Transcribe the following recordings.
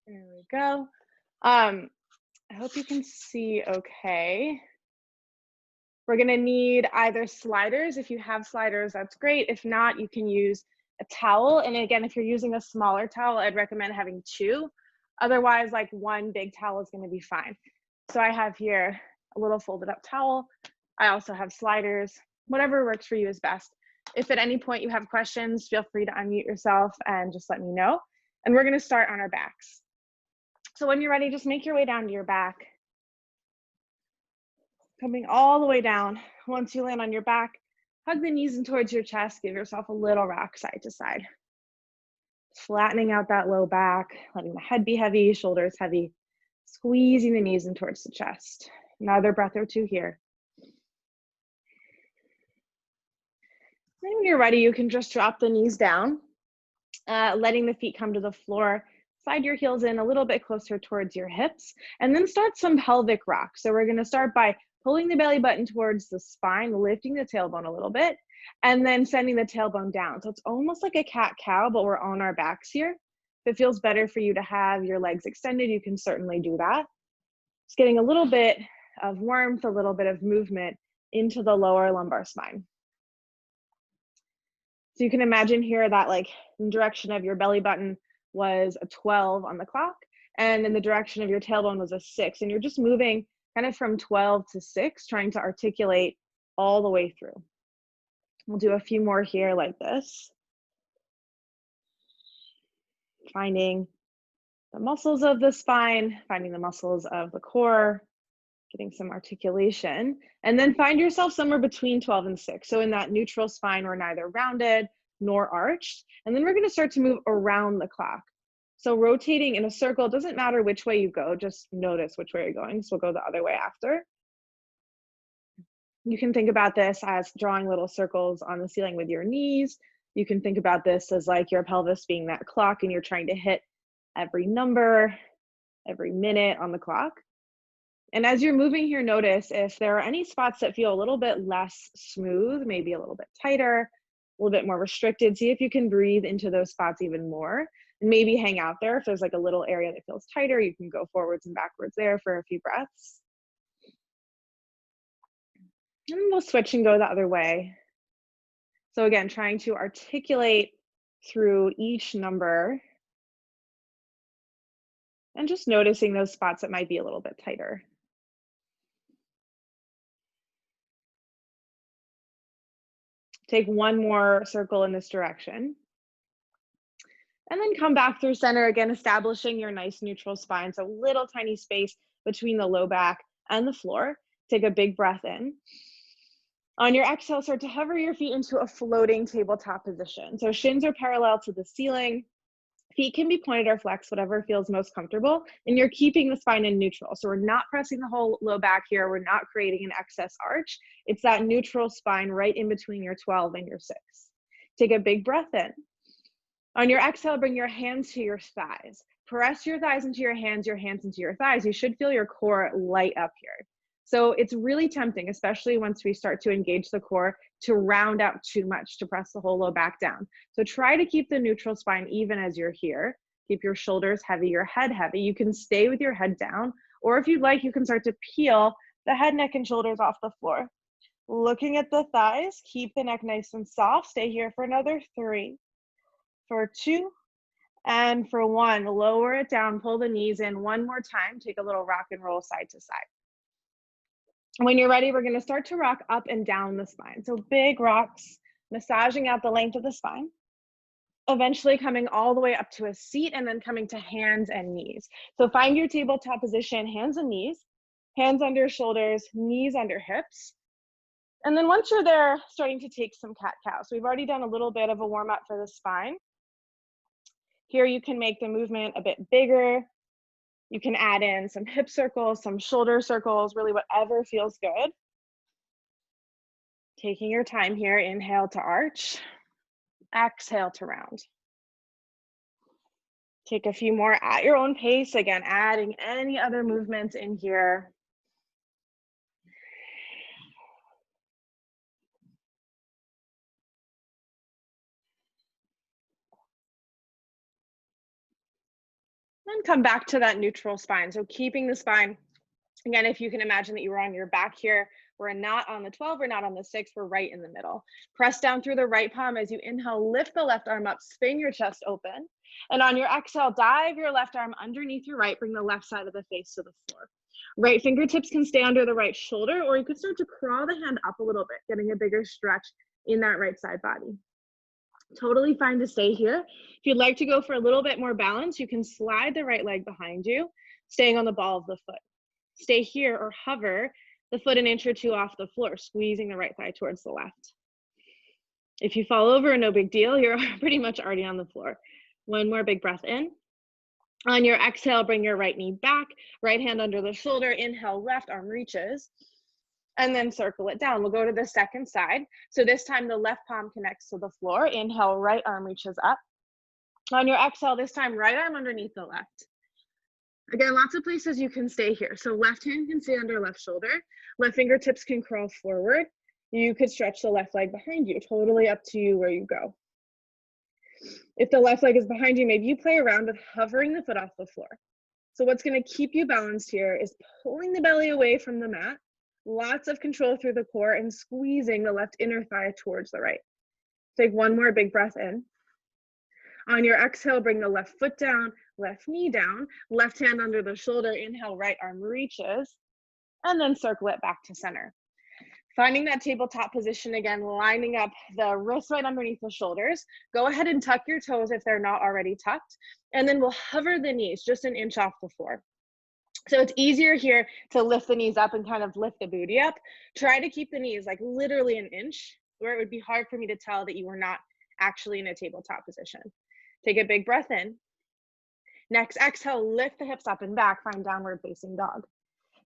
There we go. I hope you can see okay. We're gonna need either sliders. If you have sliders, that's great. If not, you can use a towel. And again, if you're using a smaller towel, I'd recommend having two. Otherwise, like one big towel is gonna be fine. So I have here a little folded up towel. I also have sliders. Whatever works for you is best. If at any point you have questions, feel free to unmute yourself and just let me know. And we're gonna start on our backs. So when you're ready, just make your way down to your back, coming all the way down. Once you land on your back, hug the knees in towards your chest, give yourself a little rock side to side. Flattening out that low back, letting the head be heavy, shoulders heavy, squeezing the knees in towards the chest. Another breath or two here. Then when you're ready, you can just drop the knees down, letting the feet come to the floor. Slide your heels in a little bit closer towards your hips, and then start some pelvic rock. So we're gonna start by pulling the belly button towards the spine, lifting the tailbone a little bit, and then sending the tailbone down. So it's almost like a cat-cow, but we're on our backs here. If it feels better for you to have your legs extended, you can certainly do that. Just getting a little bit of warmth, a little bit of movement into the lower lumbar spine. So you can imagine here that like in direction of your belly button was a 12 on the clock, and in the direction of your tailbone was a 6. And you're just moving kind of from 12 to 6, trying to articulate all the way through. We'll do a few more here like this. Finding the muscles of the spine, finding the muscles of the core, getting some articulation, and then find yourself somewhere between 12 and 6. So in that neutral spine, we're neither rounded nor arched. And then we're gonna start to move around the clock. So rotating in a circle, doesn't matter which way you go, just notice which way you're going. So we'll go the other way after. You can think about this as drawing little circles on the ceiling with your knees. You can think about this as like your pelvis being that clock and you're trying to hit every number, every minute on the clock. And as you're moving here, notice if there are any spots that feel a little bit less smooth, maybe a little bit tighter, a little bit more restricted. See if you can breathe into those spots even more and maybe hang out there. If there's like a little area that feels tighter, you can go forwards and backwards there for a few breaths. And we'll switch and go the other way. So again, trying to articulate through each number and just noticing those spots that might be a little bit tighter. Take one more circle in this direction. And then come back through center again, establishing your nice neutral spine. So little tiny space between the low back and the floor. Take a big breath in. On your exhale, start to hover your feet into a floating tabletop position. So shins are parallel to the ceiling. Feet can be pointed or flexed, whatever feels most comfortable. And you're keeping the spine in neutral. So we're not pressing the whole low back here. We're not creating an excess arch. It's that neutral spine right in between your 12 and your 6. Take a big breath in. On your exhale, bring your hands to your thighs. Press your thighs into your hands into your thighs. You should feel your core light up here. So it's really tempting, especially once we start to engage the core, to round out too much, to press the whole low back down. So try to keep the neutral spine even as you're here. Keep your shoulders heavy, your head heavy. You can stay with your head down, or if you'd like, you can start to peel the head, neck, and shoulders off the floor. Looking at the thighs, keep the neck nice and soft. Stay here for another 3, for 2, and for 1. Lower it down, pull the knees in one more time. Take a little rock and roll side to side. When you're ready, we're gonna start to rock up and down the spine. So big rocks, massaging out the length of the spine, eventually coming all the way up to a seat and then coming to hands and knees. So find your tabletop position, hands and knees, hands under shoulders, knees under hips. And then once you're there, starting to take some cat-cow. So we've already done a little bit of a warm up for the spine. Here you can make the movement a bit bigger. You can add in some hip circles, some shoulder circles, really whatever feels good. Taking your time here, inhale to arch, exhale to round. Take a few more at your own pace. Again, adding any other movements in here. Then come back to that neutral spine. So keeping the spine, again, if you can imagine that you were on your back here, we're not on the 12, we're not on the 6, we're right in the middle. Press down through the right palm as you inhale, lift the left arm up, spin your chest open. And on your exhale, dive your left arm underneath your right, bring the left side of the face to the floor. Right fingertips can stay under the right shoulder, or you could start to crawl the hand up a little bit, getting a bigger stretch in that right side body. Totally fine to stay here. If you'd like to go for a little bit more balance, you can slide the right leg behind you, staying on the ball of the foot. Stay here or hover the foot an inch or two off the floor, squeezing the right thigh towards the left. If you fall over, no big deal. You're pretty much already on the floor. One more big breath in. On your exhale, bring your right knee back, right hand under the shoulder. Inhale, left arm reaches, and then circle it down. We'll go to the second side. So this time the left palm connects to the floor. Inhale, right arm reaches up. On your exhale, this time right arm underneath the left. Again, lots of places you can stay here. So left hand can stay under left shoulder. Left fingertips can crawl forward. You could stretch the left leg behind you. Totally up to you where you go. If the left leg is behind you, maybe you play around with hovering the foot off the floor. So what's going to keep you balanced here is pulling the belly away from the mat, lots of control through the core, and squeezing the left inner thigh towards the right. Take one more big breath in. On your exhale, bring the left foot down, left knee down, left hand under the shoulder. Inhale, right arm reaches, and then circle it back to center. Finding that tabletop position again, lining up the wrists right underneath the shoulders. Go ahead and tuck your toes if they're not already tucked, and then we'll hover the knees just an inch off the floor. So it's easier here to lift the knees up and kind of lift the booty up. Try to keep the knees like literally an inch, where it would be hard for me to tell that you were not actually in a tabletop position. Take a big breath in. Next exhale, lift the hips up and back, find downward facing dog.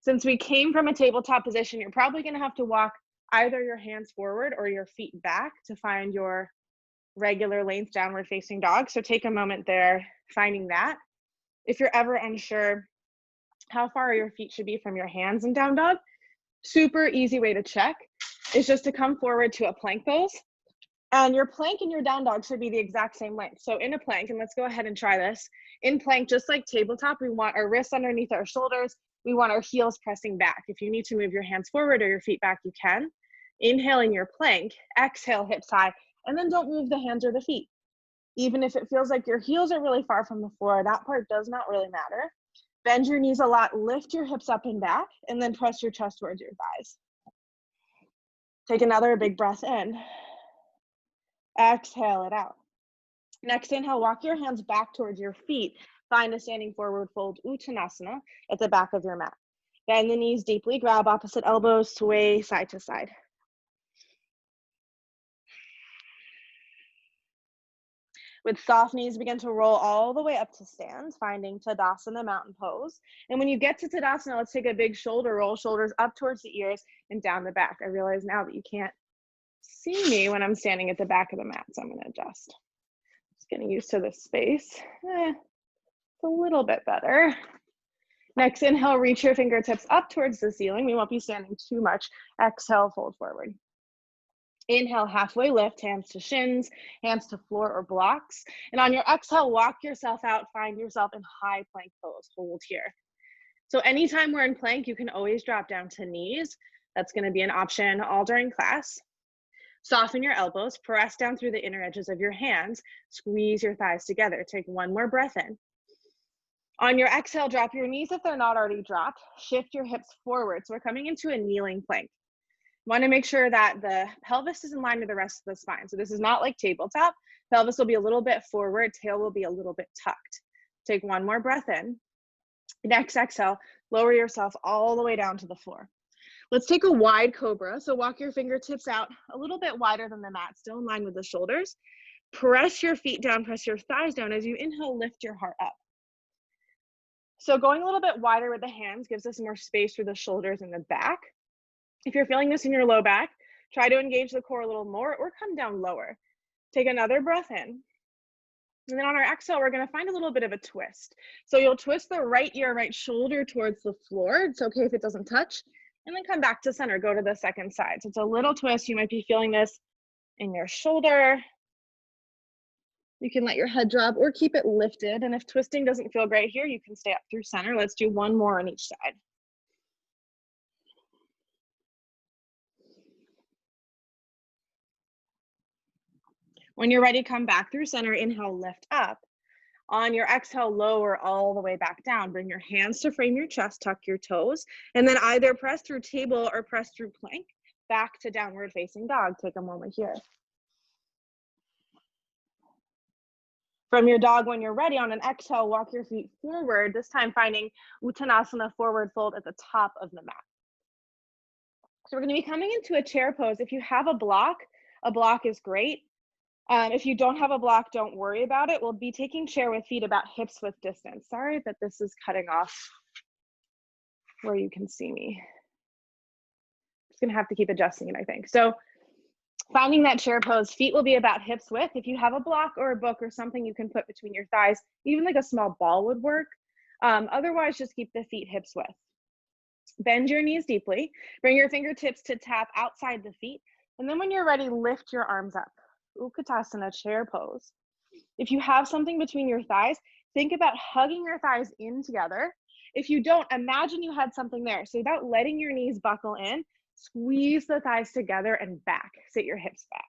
Since we came from a tabletop position, you're probably going to have to walk either your hands forward or your feet back to find your regular length downward facing dog. So take a moment there finding that. If you're ever unsure how far your feet should be from your hands in down dog, super easy way to check is just to come forward to a plank pose. And your plank and your down dog should be the exact same length. So in a plank, and let's go ahead and try this. In plank, just like tabletop, we want our wrists underneath our shoulders. We want our heels pressing back. If you need to move your hands forward or your feet back, you can. Inhaling your plank, exhale, hips high, and then don't move the hands or the feet. Even if it feels like your heels are really far from the floor, that part does not really matter. Bend your knees a lot, lift your hips up and back, and then press your chest towards your thighs. Take another big breath in. Exhale it out. Next inhale, walk your hands back towards your feet. Find a standing forward fold Uttanasana at the back of your mat. Bend the knees deeply, grab opposite elbows, sway side to side. With soft knees, begin to roll all the way up to stand, finding Tadasana, mountain pose. And when you get to Tadasana, let's take a big shoulder roll, shoulders up towards the ears and down the back. I realize now that you can't see me when I'm standing at the back of the mat, so I'm going to adjust. Just getting used to this space. It's a little bit better. Next inhale, reach your fingertips up towards the ceiling. We won't be standing too much. Exhale, fold forward. Inhale, halfway lift, hands to shins, hands to floor or blocks. And on your exhale, walk yourself out, find yourself in high plank pose. Hold here. So anytime we're in plank, you can always drop down to knees. That's going to be an option all during class. Soften your elbows, press down through the inner edges of your hands, squeeze your thighs together. Take one more breath in. On your exhale, drop your knees if they're not already dropped. Shift your hips forward. So we're coming into a kneeling plank. Want to make sure that the pelvis is in line with the rest of the spine. So this is not like tabletop. Pelvis will be a little bit forward, tail will be a little bit tucked. Take one more breath in. Next exhale, lower yourself all the way down to the floor. Let's take a wide cobra. So walk your fingertips out a little bit wider than the mat, still in line with the shoulders. Press your feet down, press your thighs down. As you inhale, lift your heart up. So going a little bit wider with the hands gives us more space through the shoulders and the back. If you're feeling this in your low back, try to engage the core a little more or come down lower. Take another breath in. And then on our exhale, we're going to find a little bit of a twist. So you'll twist the right ear, right shoulder towards the floor. It's okay if it doesn't touch. And then come back to center, go to the second side. So it's a little twist. You might be feeling this in your shoulder You can let your head drop or keep it lifted. And if twisting doesn't feel great here, you can stay up through center. Let's do one more on each side. When you're ready, come back through center. Inhale, lift up. On your exhale, lower all the way back down. Bring your hands to frame your chest, tuck your toes, and then either press through table or press through plank. Back to downward facing dog. Take a moment here. From your dog, when you're ready, on an exhale, walk your feet forward, this time finding Uttanasana, forward fold at the top of the mat. So we're going to be coming into a chair pose. If you have a block is great. If you don't have a block, don't worry about it. We'll be taking chair with feet about hips width distance. Sorry that this is cutting off where you can see me. Just gonna have to keep adjusting it, I think. So finding that chair pose, feet will be about hips width. If you have a block or a book or something you can put between your thighs, even like a small ball would work. Otherwise, just keep the feet hips width. Bend your knees deeply. Bring your fingertips to tap outside the feet. And then when you're ready, lift your arms up. Utkatasana, chair pose. If you have something between your thighs, think about hugging your thighs in together. If you don't, imagine you had something there. So without letting your knees buckle in, squeeze the thighs together and back. Sit your hips back.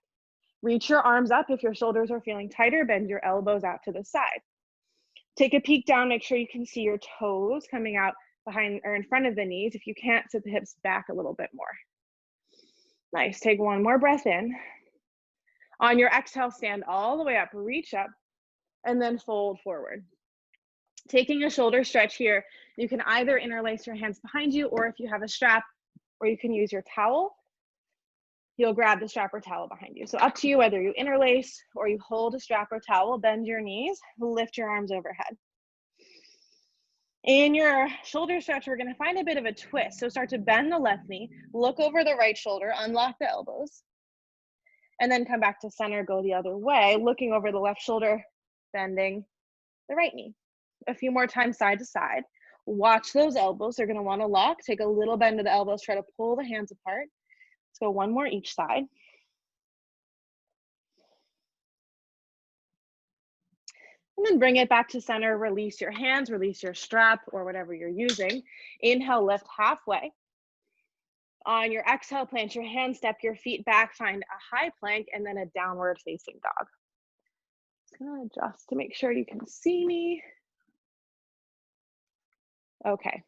Reach your arms up. If your shoulders are feeling tighter, bend your elbows out to the side. Take a peek down. Make sure you can see your toes coming out behind or in front of the knees. If you can't, sit the hips back a little bit more. Nice. Take one more breath in. On your exhale, stand all the way up, reach up, and then fold forward. Taking a shoulder stretch here, you can either interlace your hands behind you, or if you have a strap, or you can use your towel, you'll grab the strap or towel behind you. So up to you whether you interlace or you hold a strap or towel, bend your knees, lift your arms overhead. In your shoulder stretch, we're gonna find a bit of a twist. So start to bend the left knee, look over the right shoulder, unlock the elbows, and then come back to center, go the other way, looking over the left shoulder, bending the right knee. A few more times side to side. Watch those elbows. They're going to want to lock. Take a little bend of the elbows. Try to pull the hands apart. Let's go one more each side. And then bring it back to center. Release your hands, release your strap or whatever you're using. Inhale, lift halfway. On your exhale, plant your hands, step your feet back, find a high plank, and then a downward facing dog. Just gonna adjust to make sure you can see me. Okay.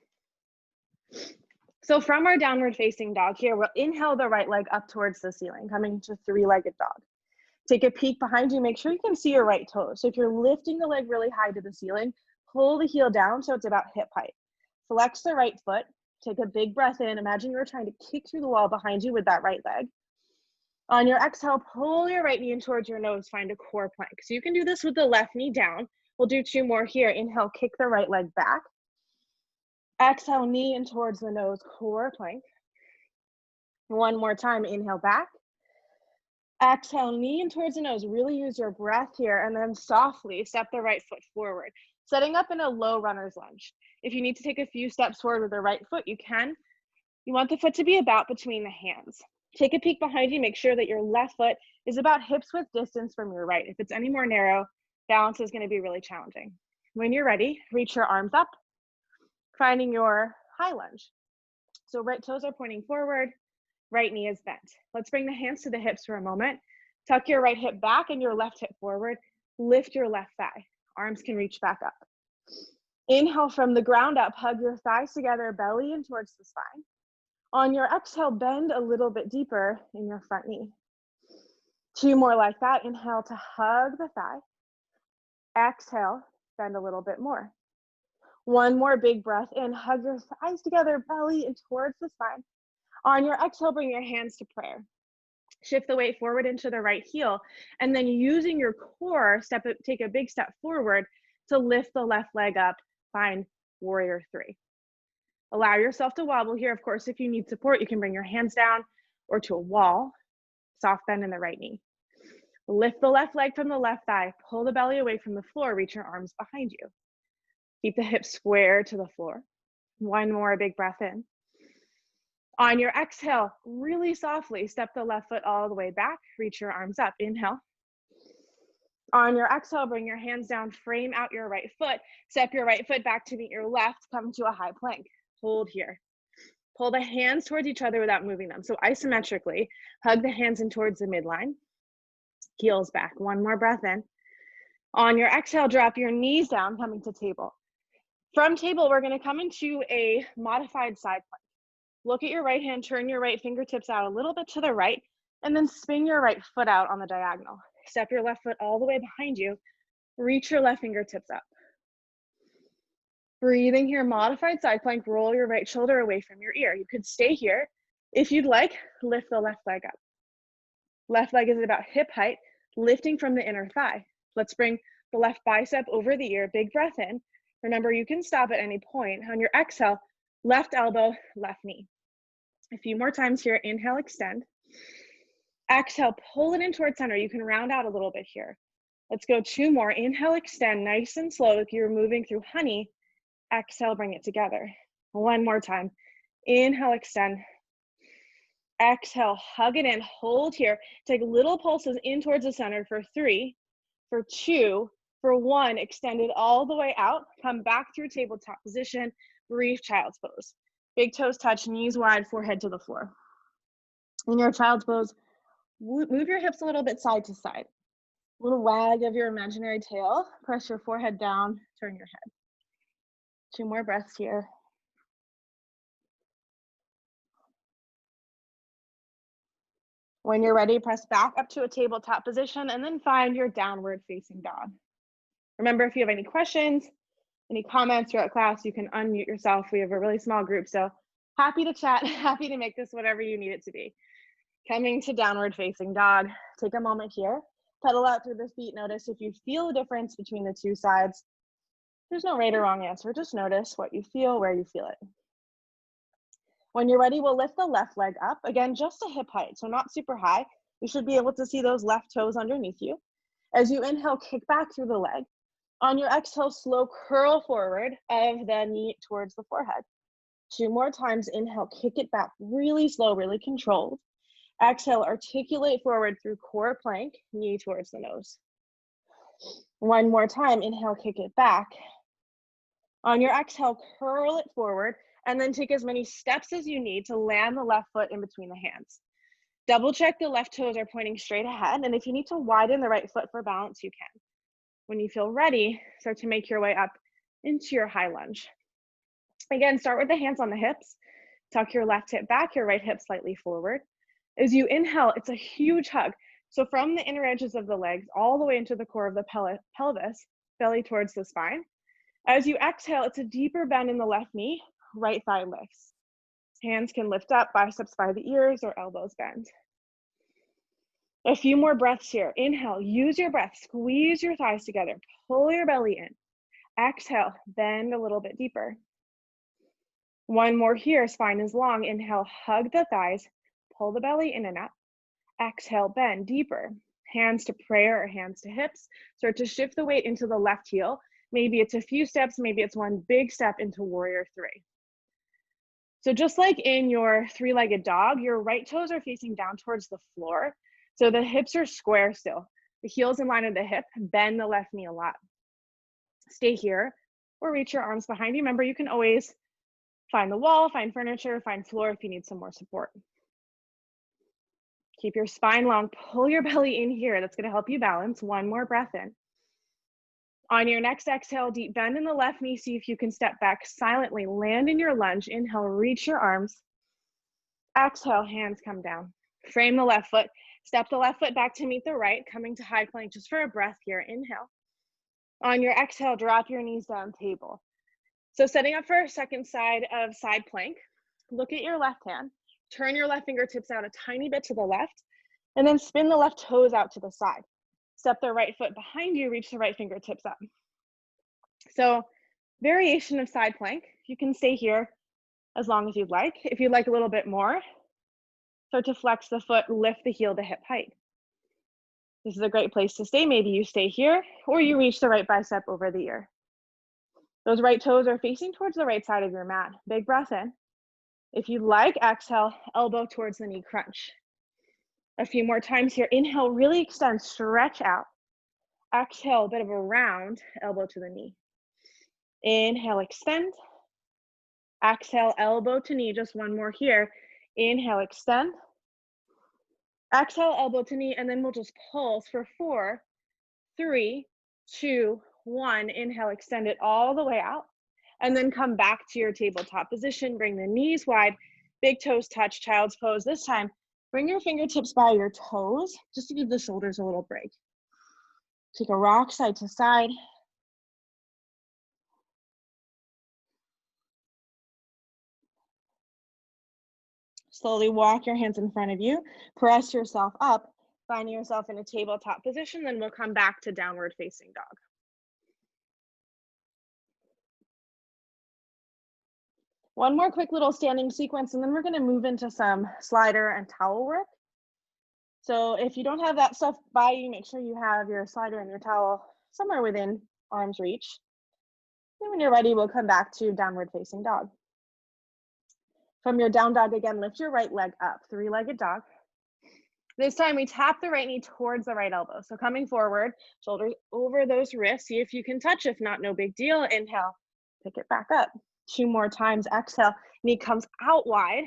So from our downward facing dog here, we'll inhale the right leg up towards the ceiling, coming to three-legged dog. Take a peek behind you, make sure you can see your right toes. So if you're lifting the leg really high to the ceiling, pull the heel down so it's about hip height. Flex the right foot, take a big breath in. Imagine you're trying to kick through the wall behind you with that right leg. On your exhale, pull your right knee in towards your nose, find a core plank. So you can do this with the left knee down. We'll do two more here. Inhale, kick the right leg back. Exhale, knee in towards the nose, core plank. One more time, inhale back. Exhale, knee in towards the nose. Really use your breath here, and then softly step the right foot forward, setting up in a low runner's lunge. If you need to take a few steps forward with the right foot, you can. You want the foot to be about between the hands. Take a peek behind you, make sure that your left foot is about hips width distance from your right. If it's any more narrow, balance is going to be really challenging. When you're ready, reach your arms up, finding your high lunge. So right toes are pointing forward, right knee is bent. Let's bring the hands to the hips for a moment. Tuck your right hip back and your left hip forward. Lift your left thigh. Arms can reach back up. Inhale from the ground up, hug your thighs together, belly in towards the spine. On your exhale, bend a little bit deeper in your front knee. Two more like that. Inhale to hug the thigh. Exhale, bend a little bit more. One more big breath in, hug your thighs together, belly in towards the spine. On your exhale, bring your hands to prayer. Shift the weight forward into the right heel, and then using your core, take a big step forward to lift the left leg up, find warrior three. Allow yourself to wobble here. Of course, if you need support, you can bring your hands down or to a wall. Soft bend in the right knee. Lift the left leg from the left thigh, pull the belly away from the floor, reach your arms behind you. Keep the hips square to the floor. One more big breath in. On your exhale, really softly step the left foot all the way back, reach your arms up. Inhale. On your exhale, bring your hands down, frame out your right foot, step your right foot back to meet your left, come to a high plank. Hold here. Pull the hands towards each other without moving them. So isometrically, hug the hands in towards the midline, heels back. One more breath in. On your exhale, drop your knees down, coming to table. From table, we're gonna come into a modified side plank. Look at your right hand, turn your right fingertips out a little bit to the right, and then spin your right foot out on the diagonal. Step your left foot all the way behind you, reach your left fingertips up. Breathing here, modified side plank, roll your right shoulder away from your ear. You could stay here. If you'd like, lift the left leg up. Left leg is at about hip height, lifting from the inner thigh. Let's bring the left bicep over the ear, big breath in. Remember, you can stop at any point. On your exhale, left elbow, left knee. A few more times here, inhale, extend. Exhale, pull it in towards center. You can round out a little bit here. Let's go 2 more. Inhale, extend, nice and slow. Like you're moving through honey. Exhale, bring it together. 1 more time. Inhale, extend. Exhale, hug it in, hold here. Take little pulses in towards the center for 3, for 2, for 1. Extend it all the way out. Come back through tabletop position, brief child's pose. Big toes touch, knees wide, forehead to the floor. In your child's pose, move your hips a little bit side to side. A little wag of your imaginary tail. Press your forehead down, turn your head. 2 more breaths here. When you're ready, press back up to a tabletop position and then find your downward facing dog. Remember, if you have any questions, any comments throughout class, you can unmute yourself. We have a really small group, so happy to chat, happy to make this whatever you need it to be. Coming to downward facing dog. Take a moment here, pedal out through the feet. Notice if you feel a difference between the 2 sides. There's no right or wrong answer. Just notice what you feel, where you feel it. When you're ready, we'll lift the left leg up. Again, just to hip height, so not super high. You should be able to see those left toes underneath you. As you inhale, kick back through the leg. On your exhale, slow curl forward of the knee towards the forehead. 2 more times. Inhale, kick it back really slow, really controlled. Exhale, articulate forward through core plank, knee towards the nose. 1 more time. Inhale, kick it back. On your exhale, curl it forward, and then take as many steps as you need to land the left foot in between the hands. Double check the left toes are pointing straight ahead, and if you need to widen the right foot for balance, you can. When you feel ready, start to make your way up into your high lunge. Again, start with the hands on the hips. Tuck your left hip back, your right hip slightly forward. As you inhale, it's a huge hug. So from the inner edges of the legs all the way into the core of the pelvis, belly towards the spine. As you exhale, it's a deeper bend in the left knee, right thigh lifts. Hands can lift up, biceps by the ears or elbows bend. A few more breaths here. Inhale, use your breath, squeeze your thighs together, pull your belly in. Exhale, bend a little bit deeper. 1 more here, spine is long. Inhale, hug the thighs, pull the belly in and up. Exhale, bend deeper. Hands to prayer or hands to hips. Start to shift the weight into the left heel. Maybe it's a few steps, maybe it's 1 big step into warrior 3. So just like in your 3-legged dog, your right toes are facing down towards the floor. So the hips are square still. The heel's in line with the hip, bend the left knee a lot. Stay here or reach your arms behind you. Remember, you can always find the wall, find furniture, find floor if you need some more support. Keep your spine long, pull your belly in here. That's gonna help you balance. 1 more breath in. On your next exhale, deep bend in the left knee. See if you can step back silently, land in your lunge. Inhale, reach your arms. Exhale, hands come down. Frame the left foot. Step the left foot back to meet the right, coming to high plank just for a breath here. Inhale. On your exhale, drop your knees down, table. So setting up for our second side of side plank, look at your left hand. Turn your left fingertips out a tiny bit to the left, and then spin the left toes out to the side. Step the right foot behind you, reach the right fingertips up. So variation of side plank. You can stay here as long as you'd like. If you'd like a little bit more, start to flex the foot, lift the heel to hip height. This is a great place to stay. Maybe you stay here or you reach the right bicep over the ear. Those right toes are facing towards the right side of your mat. Big breath in. If you'd like, exhale, elbow towards the knee crunch. A few more times here. Inhale, really extend, stretch out. Exhale, a bit of a round, elbow to the knee. Inhale, extend. Exhale, elbow to knee, just one more here. Inhale, extend. Exhale, elbow to knee, and then we'll just pulse for 4, 3, 2, 1. Inhale, extend it all the way out. And then come back to your tabletop position. Bring the knees wide, big toes touch, child's pose. This time, bring your fingertips by your toes, just to give the shoulders a little break. Take a rock side to side. Slowly walk your hands in front of you. Press yourself up. Find yourself in a tabletop position. Then we'll come back to downward facing dog. One more quick little standing sequence, and then we're going to move into some slider and towel work. So if you don't have that stuff by you, make sure you have your slider and your towel somewhere within arm's reach. Then when you're ready, we'll come back to downward facing dog. From your down dog, again, lift your right leg up, three-legged dog. This time we tap the right knee towards the right elbow. So coming forward, shoulders over those wrists. See if you can touch. If not, no big deal. Inhale, pick it back up. 2 more times. Exhale, knee comes out wide,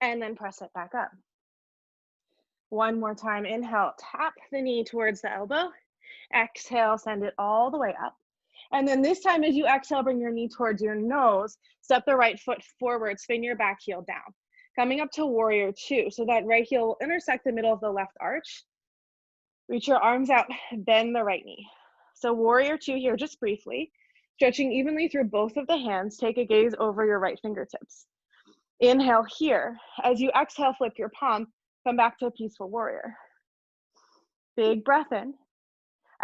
and then press it back up. 1 more time. Inhale, tap the knee towards the elbow. Exhale, send it all the way up. And then this time as you exhale, bring your knee towards your nose. Step the right foot forward, spin your back heel down. Coming up to warrior 2. So that right heel will intersect the middle of the left arch. Reach your arms out, bend the right knee. So warrior 2 here, just briefly. Stretching evenly through both of the hands, take a gaze over your right fingertips. Inhale here. As you exhale, flip your palm, come back to a peaceful warrior. Big breath in.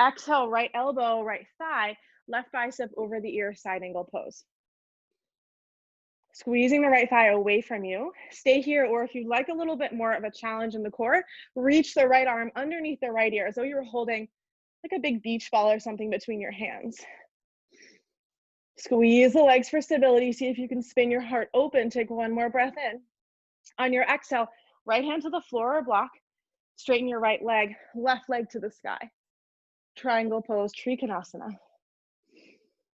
Exhale, right elbow, right thigh, left bicep over the ear, side angle pose. Squeezing the right thigh away from you. Stay here, or if you'd like a little bit more of a challenge in the core, reach the right arm underneath the right ear as though you were holding like a big beach ball or something between your hands. Squeeze the legs for stability. See if you can spin your heart open. Take 1 more breath in. On your exhale, right hand to the floor or block. Straighten your right leg, left leg to the sky. Triangle pose, Trikonasana.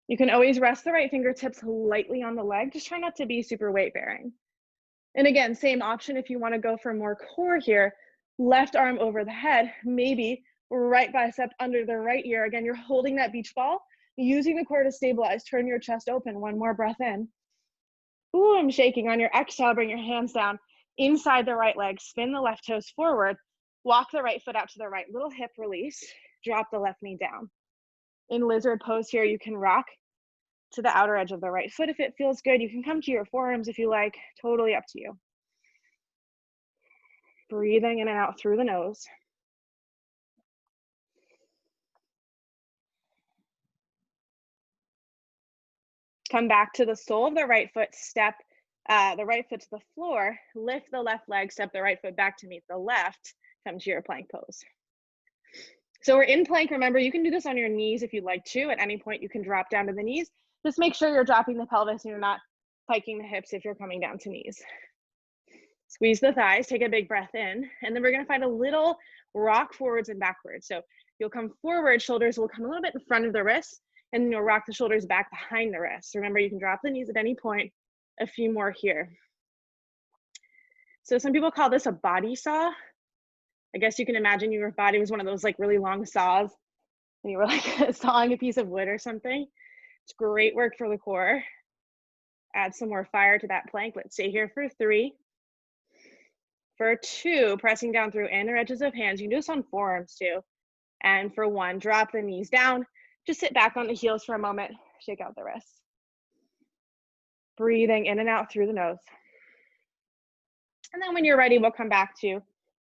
You can always rest the right fingertips lightly on the leg. Just try not to be super weight bearing. And again, same option if you want to go for more core here. Left arm over the head, maybe right bicep under the right ear. Again, you're holding that beach ball, using the core to stabilize. Turn your chest open. 1 more breath in. Ooh, I'm shaking. On your exhale, bring your hands down inside the right leg. Spin the left toes forward. Walk the right foot out to the right. Little hip release. Drop the left knee down. In lizard pose here, you can rock to the outer edge of the right foot if it feels good. You can come to your forearms if you like. Totally up to you. Breathing in and out through the nose. Come back to the sole of the right foot. Step the right foot to the floor. Lift the left leg. Step the right foot back to meet the left. Come to your plank pose. So we're in plank. Remember, you can do this on your knees if you'd like to. At any point, you can drop down to the knees. Just make sure you're dropping the pelvis and you're not spiking the hips if you're coming down to knees. Squeeze the thighs, take a big breath in, and then we're gonna find a little rock forwards and backwards. So you'll come forward, shoulders will come a little bit in front of the wrists, and then you'll rock the shoulders back behind the wrists. Remember, you can drop the knees at any point. A few more here. So some people call this a body saw. I guess you can imagine your body was one of those like really long saws and you were like sawing a piece of wood or something. It's great work for the core. Add some more fire to that plank. Let's stay here for 3. For 2, pressing down through inner edges of hands. You can do this on forearms too. And for 1, drop the knees down. Just sit back on the heels for a moment. Shake out the wrists. Breathing in and out through the nose. And then when you're ready, we'll come back to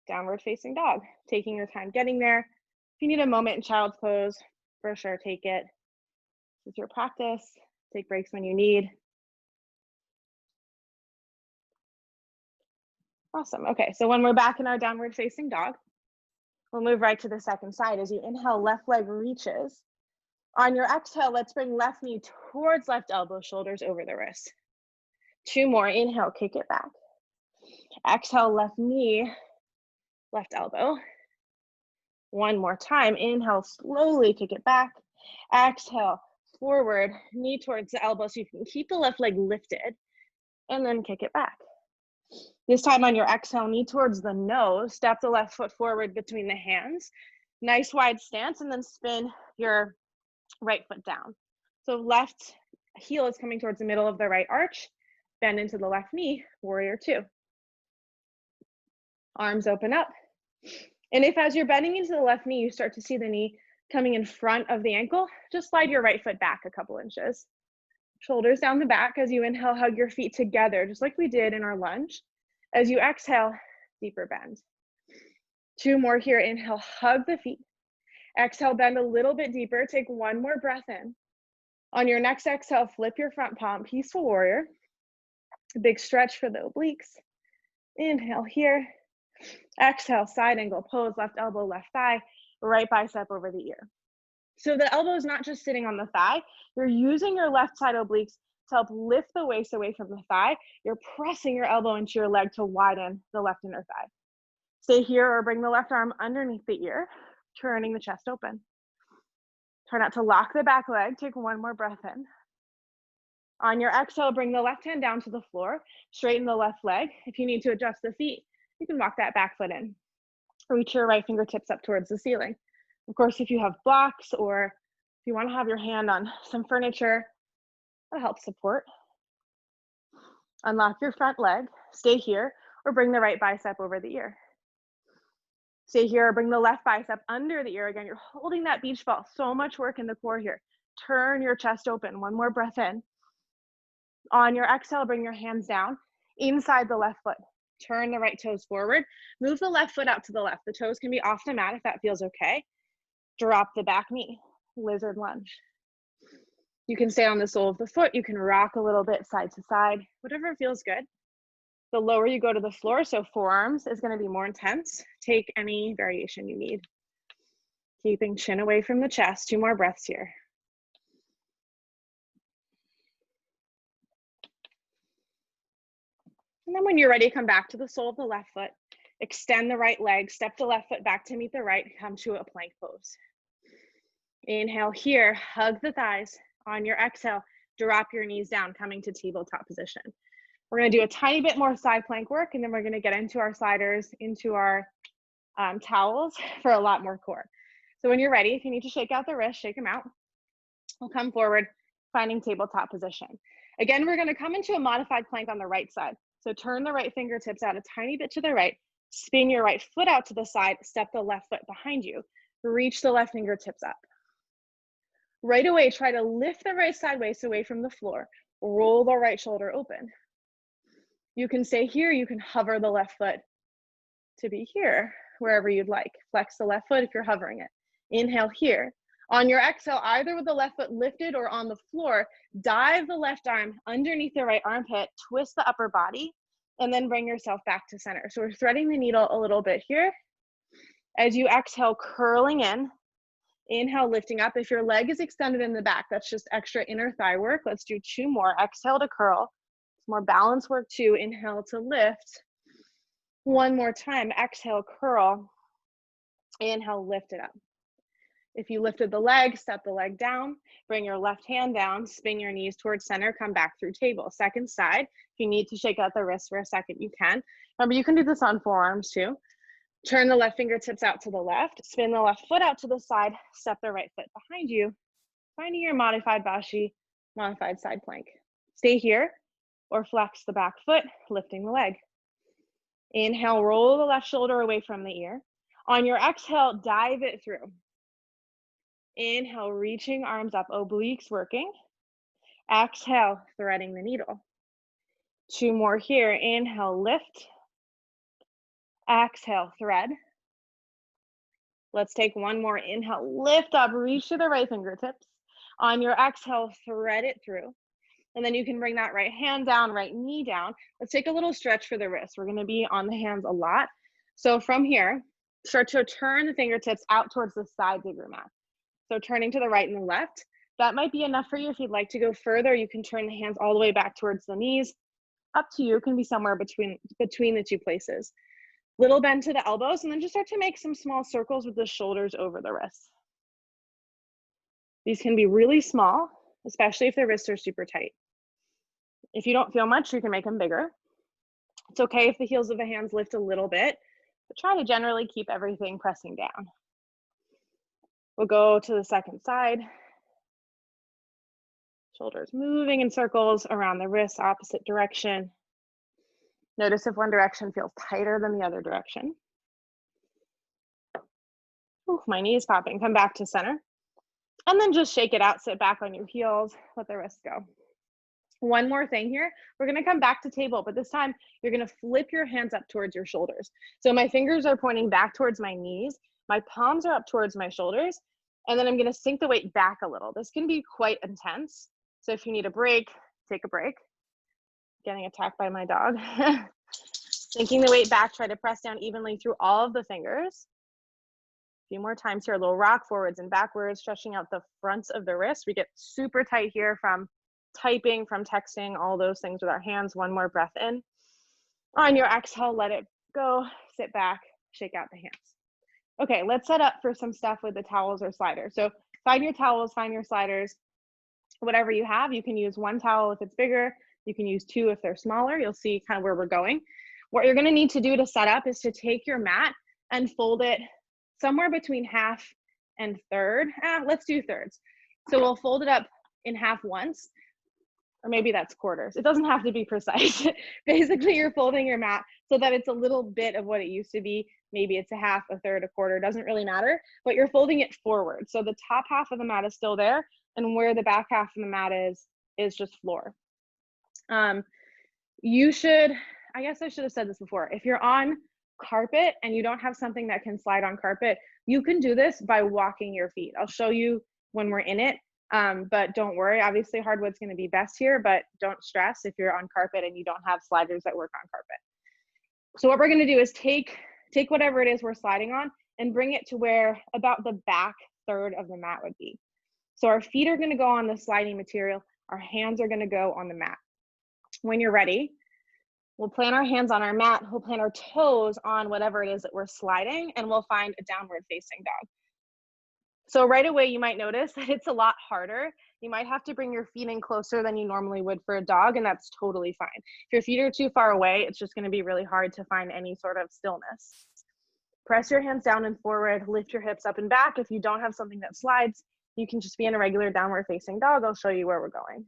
downward facing dog. Taking your time getting there. If you need a moment in child's pose, for sure, take it. This is your practice. Take breaks when you need. Awesome. Okay, so when we're back in our downward facing dog, we'll move right to the second side. As you inhale, left leg reaches. On your exhale, let's bring left knee towards left elbow, shoulders over the wrist. 2 more. Inhale, kick it back. Exhale, left knee, left elbow. One more time. Inhale, slowly kick it back. Exhale, forward, knee towards the elbow so you can keep the left leg lifted, and then kick it back. This time on your exhale, knee towards the nose, step the left foot forward between the hands. Nice wide stance, and then spin your right foot down. So left heel is coming towards the middle of the right arch. Bend into the left knee, warrior two. Arms open up. And if as you're bending into the left knee, you start to see the knee coming in front of the ankle, just slide your right foot back a couple inches. Shoulders down the back. As you inhale, hug your feet together, just like we did in our lunge. As you exhale, deeper bend. Two more here. Inhale, hug the feet. Exhale, bend a little bit deeper. Take one more breath in. On your next exhale, flip your front palm, peaceful warrior. A big stretch for the obliques. Inhale here. Exhale, side angle pose, left elbow, left thigh, right bicep over the ear. So the elbow is not just sitting on the thigh. You're using your left side obliques to help lift the waist away from the thigh. You're pressing your elbow into your leg to widen the left inner thigh. Stay here or bring the left arm underneath the ear, turning the chest open. Try not to lock the back leg. Take one more breath in. On your exhale, bring the left hand down to the floor. Straighten the left leg. If you need to adjust the feet, you can walk that back foot in. Reach your right fingertips up towards the ceiling. Of course, if you have blocks or if you want to have your hand on some furniture, that helps support. Unlock your front leg. Stay here or bring the right bicep over the ear. Stay here or bring the left bicep under the ear. Again, you're holding that beach ball. So much work in the core here. Turn your chest open. One more breath in. On your exhale, bring your hands down inside the left foot. Turn the right toes forward. Move the left foot out to the left. The toes can be off the mat if that feels okay. Drop the back knee, lizard lunge. You can stay on the sole of the foot. You can rock a little bit side to side, whatever feels good. The lower you go to the floor, so forearms is going to be more intense. Take any variation you need. Keeping chin away from the chest. Two more breaths here. And then when you're ready, come back to the sole of the left foot. Extend the right leg. Step the left foot back to meet the right. Come to a plank pose. Inhale here. Hug the thighs. On your exhale, drop your knees down, coming to tabletop position. We're going to do a tiny bit more side plank work, and then we're going to get into our sliders, into our towels for a lot more core. So when you're ready, if you need to shake out the wrists, shake them out. We'll come forward, finding tabletop position. Again, we're going to come into a modified plank on the right side. So turn the right fingertips out a tiny bit to the right, spin your right foot out to the side, step the left foot behind you, reach the left fingertips up. Right away, try to lift the right side waist away from the floor, roll the right shoulder open. You can stay here, you can hover the left foot to be here, wherever you'd like. Flex the left foot if you're hovering it. Inhale here. On your exhale, either with the left foot lifted or on the floor, dive the left arm underneath the right armpit, twist the upper body, and then bring yourself back to center. So we're threading the needle a little bit here. As you exhale, curling in. Inhale, lifting up. If your leg is extended in the back, that's just extra inner thigh work. Let's do two more. Exhale to curl. It's more balance work too. Inhale to lift. One more time. Exhale, curl. Inhale, lift it up. If you lifted the leg, step the leg down, bring your left hand down, spin your knees towards center, come back through table. Second side, if you need to shake out the wrists for a second, you can. Remember, you can do this on forearms too. Turn the left fingertips out to the left, spin the left foot out to the side, step the right foot behind you, finding your modified bashi, modified side plank. Stay here or flex the back foot, lifting the leg. Inhale, roll the left shoulder away from the ear. On your exhale, dive it through. Inhale, reaching arms up, obliques working. Exhale, threading the needle. Two more here. Inhale, lift. Exhale, thread. Let's take one more. Inhale, lift up, reach to the right fingertips. On your exhale, thread it through. And then you can bring that right hand down, right knee down. Let's take a little stretch for the wrist. We're going to be on the hands a lot. So from here, start to turn the fingertips out towards the sides of your mat. So turning to the right and the left. That might be enough for you. If you'd like to go further, you can turn the hands all the way back towards the knees. Up to you. It can be somewhere between the two places. Little bend to the elbows, and then just start to make some small circles with the shoulders over the wrists. These can be really small, especially if the wrists are super tight. If you don't feel much, you can make them bigger. It's okay if the heels of the hands lift a little bit, but try to generally keep everything pressing down. We'll go to the second side. Shoulders moving in circles around the wrists, opposite direction. Notice if one direction feels tighter than the other direction. Ooh, my knee is popping. Come back to center. And then just shake it out, sit back on your heels, let the wrists go. One more thing here, we're gonna come back to table, but this time you're gonna flip your hands up towards your shoulders. So my fingers are pointing back towards my knees, my palms are up towards my shoulders, and then I'm gonna sink the weight back a little. This can be quite intense. So if you need a break, take a break. Getting attacked by my dog. Sinking the weight back, try to press down evenly through all of the fingers. A few more times here, a little rock forwards and backwards, stretching out the fronts of the wrists. We get super tight here from typing, from texting, all those things with our hands. One more breath in. On your exhale, let it go, sit back, shake out the hands. Okay, let's set up for some stuff with the towels or sliders. So find your towels, find your sliders, whatever you have. You can use one towel if it's bigger. You can use two if they're smaller. You'll see kind of where we're going. What you're gonna need to do to set up is to take your mat and fold it somewhere between half and third. Let's do thirds. So we'll fold it up in half once, or maybe that's quarters. It doesn't have to be precise. Basically, you're folding your mat so that it's a little bit of what it used to be. Maybe it's a half, a third, a quarter, doesn't really matter, but you're folding it forward. So the top half of the mat is still there, and where the back half of the mat is just floor. You should, I guess I should have said this before, if you're on carpet and you don't have something that can slide on carpet, you can do this by walking your feet. I'll show you when we're in it, but don't worry. Obviously, hardwood's going to be best here, but don't stress if you're on carpet and you don't have sliders that work on carpet. So what we're going to do is take whatever it is we're sliding on and bring it to where about the back third of the mat would be. So our feet are going to go on the sliding material. Our hands are going to go on the mat. When you're ready, we'll plant our hands on our mat. We'll plant our toes on whatever it is that we're sliding, and we'll find a downward facing dog. So right away, you might notice that it's a lot harder. You might have to bring your feet in closer than you normally would for a dog, and that's totally fine. If your feet are too far away, it's just going to be really hard to find any sort of stillness. Press your hands down and forward, lift your hips up and back. If you don't have something that slides, you can just be in a regular downward facing dog. I'll show you where we're going.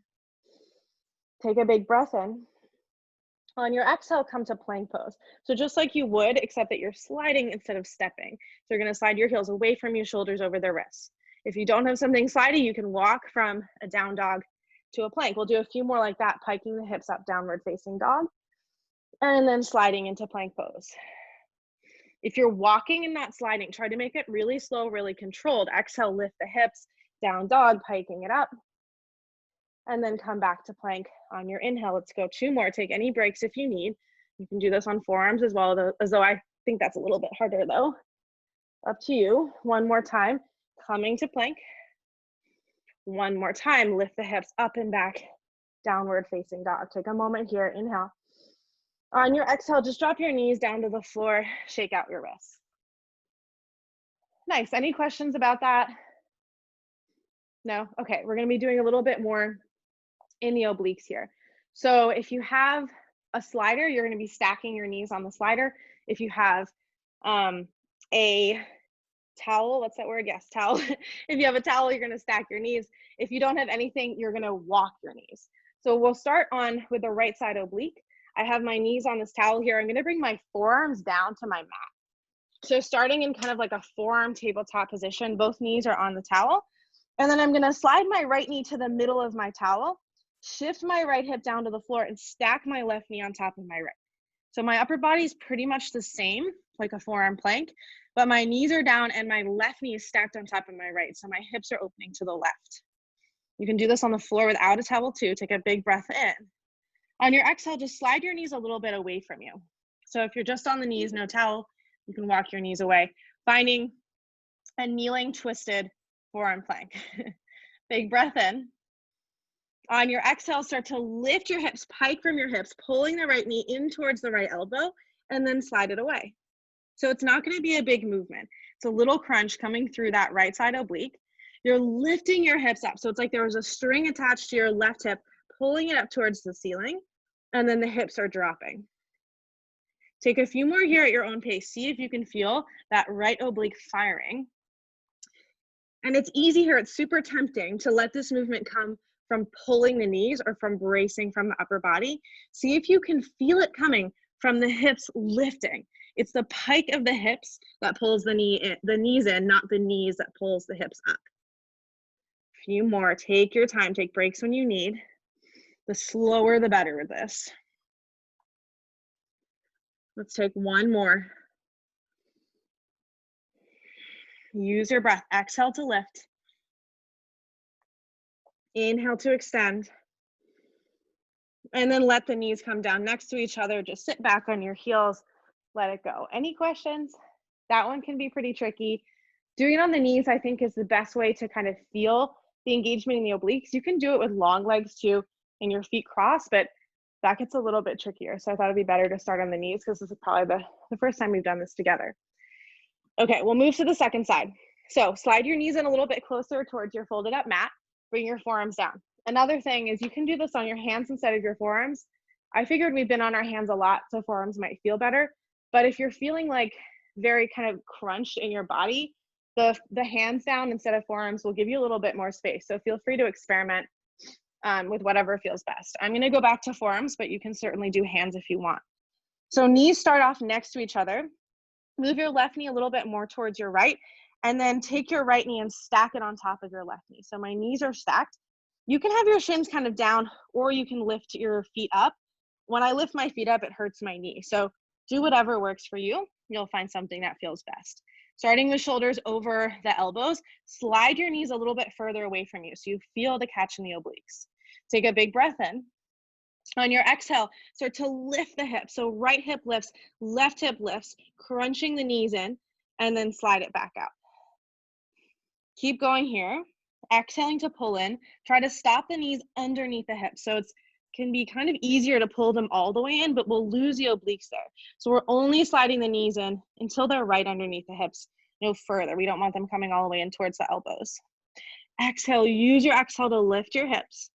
Take a big breath in. On your exhale, come to plank pose. So just like you would, except that you're sliding instead of stepping. So you're gonna slide your heels away from your shoulders over the wrists. If you don't have something slidey, you can walk from a down dog to a plank. We'll do a few more like that, piking the hips up, downward facing dog, and then sliding into plank pose. If you're walking and not sliding, try to make it really slow, really controlled. Exhale, lift the hips, down dog, piking it up, and then come back to plank on your inhale. Let's go two more. Take any breaks if you need. You can do this on forearms as well, as though I think that's a little bit harder though. Up to you. One more time, coming to plank. One more time, lift the hips up and back, downward facing dog. Take a moment here, inhale. On your exhale, just drop your knees down to the floor, shake out your wrists. Nice, any questions about that? No? Okay, we're gonna be doing a little bit more in the obliques here. So if you have a slider, you're going to be stacking your knees on the slider. If you have a towel, what's that word? Yes, towel. If you have a towel, you're going to stack your knees. If you don't have anything, you're going to walk your knees. So we'll start on with the right side oblique. I have my knees on this towel here. I'm going to bring my forearms down to my mat. So starting in kind of like a forearm tabletop position, both knees are on the towel. And then I'm going to slide my right knee to the middle of my towel, shift my right hip down to the floor, and stack my left knee on top of my right. So my upper body is pretty much the same, like a forearm plank, but my knees are down and my left knee is stacked on top of my right. So my hips are opening to the left. You can do this on the floor without a towel too. Take a big breath in. On your exhale, just slide your knees a little bit away from you. So if you're just on the knees, no towel, you can walk your knees away, finding a kneeling twisted forearm plank. Big breath in. On your exhale, start to lift your hips, pike from your hips, pulling the right knee in towards the right elbow, and then slide it away. So it's not gonna be a big movement. It's a little crunch coming through that right side oblique. You're lifting your hips up. So it's like there was a string attached to your left hip, pulling it up towards the ceiling, and then the hips are dropping. Take a few more here at your own pace. See if you can feel that right oblique firing. And it's easy here, it's super tempting to let this movement come from pulling the knees or from bracing from the upper body. See if you can feel it coming from the hips lifting. It's the pike of the hips that pulls the knees in, not the knees that pulls the hips up. A few more, take your time, take breaks when you need. The slower the better with this. Let's take one more. Use your breath, exhale to lift. Inhale to extend. And then let the knees come down next to each other. Just sit back on your heels, let it go. Any questions? That one can be pretty tricky. Doing it on the knees, I think, is the best way to kind of feel the engagement in the obliques. You can do it with long legs too, and your feet cross, but that gets a little bit trickier. So I thought it'd be better to start on the knees because this is probably the first time we've done this together. Okay, we'll move to the second side. So slide your knees in a little bit closer towards your folded up mat. Bring your forearms down. Another thing is you can do this on your hands instead of your forearms. I figured we've been on our hands a lot, so forearms might feel better. But if you're feeling like very kind of crunched in your body, the hands down instead of forearms will give you a little bit more space. So feel free to experiment with whatever feels best. I'm gonna go back to forearms, but you can certainly do hands if you want. So knees start off next to each other. Move your left knee a little bit more towards your right, and then take your right knee and stack it on top of your left knee. So my knees are stacked. You can have your shins kind of down, or you can lift your feet up. When I lift my feet up, it hurts my knee. So do whatever works for you. You'll find something that feels best. Starting with shoulders over the elbows, slide your knees a little bit further away from you so you feel the catch in the obliques. Take a big breath in. On your exhale, start to lift the hips. So right hip lifts, left hip lifts, crunching the knees in, and then slide it back out. Keep going here. Exhaling to pull in. Try to stop the knees underneath the hips. So it can be kind of easier to pull them all the way in, but we'll lose the obliques there. So we're only sliding the knees in until they're right underneath the hips, no further. We don't want them coming all the way in towards the elbows. Exhale, use your exhale to lift your hips.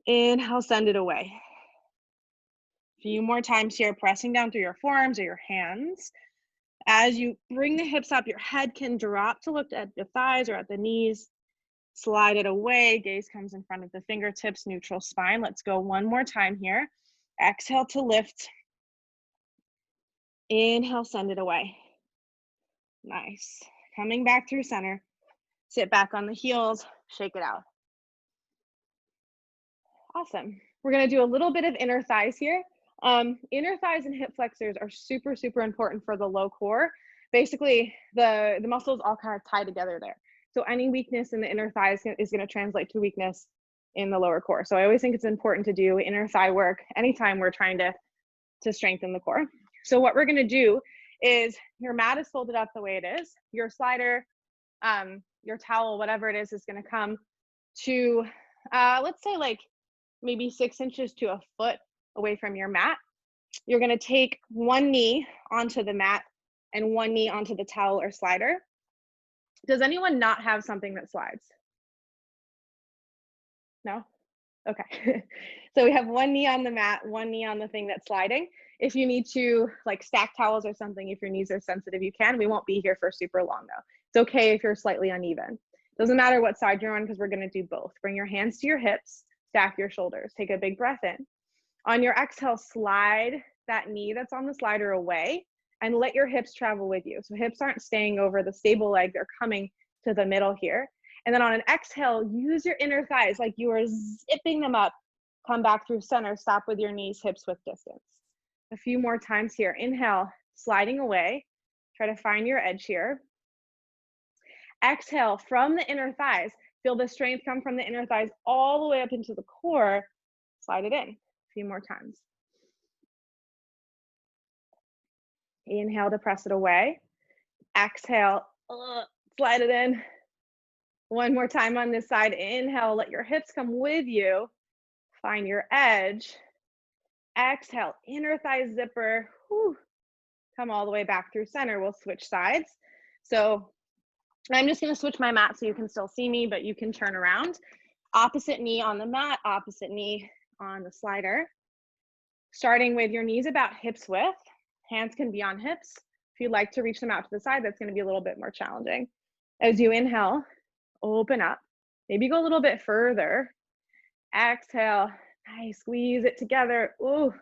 Inhale, send it away. A few more times here, pressing down through your forearms or your hands. As you bring the hips up, your head can drop to look at the thighs or at the knees. Slide it away, gaze comes in front of the fingertips, neutral spine. Let's go one more time here. Exhale to lift. Inhale, send it away. Nice. Coming back through center. Sit back on the heels, shake it out. Awesome. We're gonna do a little bit of inner thighs here. Inner thighs and hip flexors are super, super important for the low core. Basically, the muscles all kind of tie together there. So any weakness in the inner thighs is gonna translate to weakness in the lower core. So I always think it's important to do inner thigh work anytime we're trying to strengthen the core. So what we're gonna do is your mat is folded up the way it is. Your slider, your towel, whatever it is gonna come to, let's say like maybe 6 inches to a foot away from your mat. You're gonna take one knee onto the mat and one knee onto the towel or slider. Does anyone not have something that slides? No? Okay. So we have one knee on the mat, one knee on the thing that's sliding. If you need to like stack towels or something, if your knees are sensitive, you can. We won't be here for super long though. It's okay if you're slightly uneven. Doesn't matter what side you're on because we're gonna do both. Bring your hands to your hips, stack your shoulders. Take a big breath in. On your exhale, slide that knee that's on the slider away and let your hips travel with you. So hips aren't staying over the stable leg, they're coming to the middle here. And then on an exhale, use your inner thighs like you are zipping them up. Come back through center, stop with your knees, hips width distance. A few more times here. Inhale, sliding away. Try to find your edge here. Exhale from the inner thighs. Feel the strength come from the inner thighs all the way up into the core. Slide it in. A few more times. Inhale to press it away. Exhale, slide it in. One more time on this side. Inhale, let your hips come with you. Find your edge. Exhale, inner thigh zipper. Whew. come all the way back through center. We'll switch sides. So I'm just going to switch my mat so you can still see me, but you can turn around. Opposite knee on the mat, opposite knee on the slider. Starting with your knees about hips width. Hands can be on hips. If you'd like to reach them out to the side, that's going to be a little bit more challenging. As you inhale, open up. Maybe go a little bit further. Exhale. Nice. Squeeze it together. Ooh.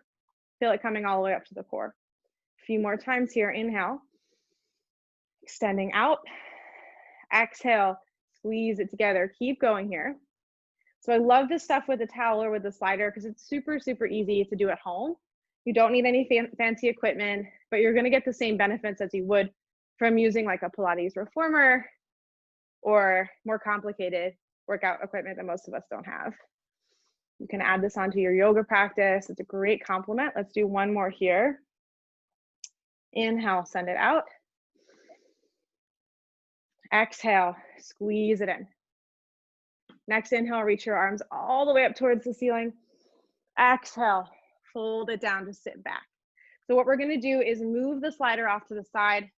Feel it coming all the way up to the core. A few more times here. Inhale. Extending out. Exhale. Squeeze it together. Keep going here. So I love this stuff with the towel or with the slider because it's super, super easy to do at home. You don't need any fancy equipment, but you're going to get the same benefits as you would from using like a Pilates reformer or more complicated workout equipment that most of us don't have. You can add this onto your yoga practice. It's a great complement. Let's do one more here. Inhale, send it out. Exhale, squeeze it in. Next inhale, reach your arms all the way up towards the ceiling. Exhale, fold it down to sit back. So what we're going to do is move the slider off to the side.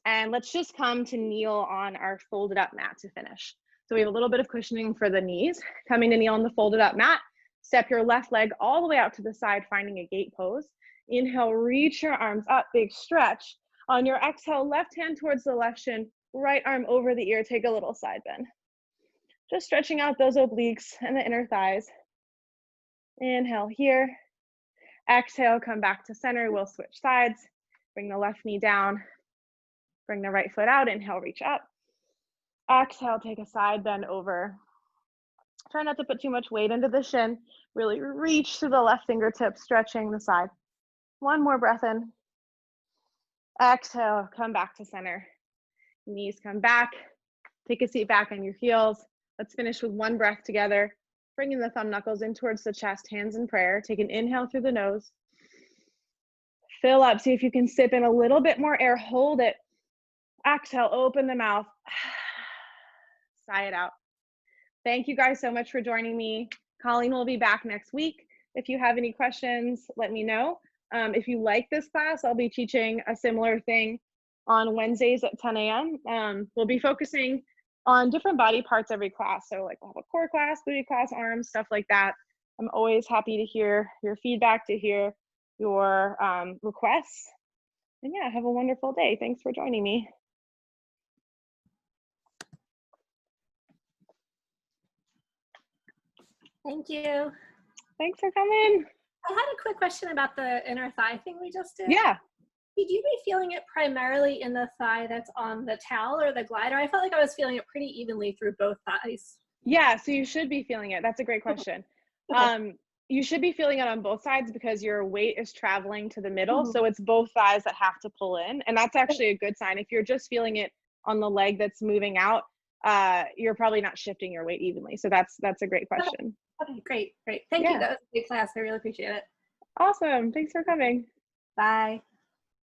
And let's just come to kneel on our folded up mat to finish. So we have a little bit of cushioning for the knees. Coming to kneel on the folded up mat. Step your left leg all the way out to the side, finding a gate pose. Inhale, reach your arms up, big stretch. On your exhale, left hand towards the left shin, right arm over the ear, take a little side bend. Just stretching out those obliques and the inner thighs. Inhale here. Exhale, come back to center. We'll switch sides. Bring the left knee down. Bring the right foot out. Inhale, reach up. Exhale, take a side bend over. Try not to put too much weight into the shin. Really reach to the left fingertip, stretching the side. One more breath in. Exhale, come back to center. Knees come back. Take a seat back on your heels. Let's finish with one breath together. Bringing the thumb knuckles in towards the chest, hands in prayer. Take an inhale through the nose. Fill up. See if you can sip in a little bit more air. Hold it. Exhale, open the mouth. Sigh it out. Thank you guys so much for joining me. Colleen will be back next week. If you have any questions, let me know. If you like this class, I'll be teaching a similar thing on Wednesdays at 10 a.m. We'll be focusing on different body parts every class. So like we'll have a core class, booty class, arms, stuff like that. I'm always happy to hear your feedback, to hear your requests. And yeah, have a wonderful day. Thanks for joining me. Thank you. Thanks for coming. I had a quick question about the inner thigh thing we just did. Yeah. Would you be feeling it primarily in the thigh that's on the towel or the glider? I felt like I was feeling it pretty evenly through both thighs. Yeah, so you should be feeling it. That's a great question. Okay. You should be feeling it on both sides because your weight is traveling to the middle. So it's both thighs that have to pull in. And that's actually a good sign. If you're just feeling it on the leg that's moving out, you're probably not shifting your weight evenly. So that's a great question. Okay, great. Thank you. That was a great class. I really appreciate it. Awesome. Thanks for coming. Bye.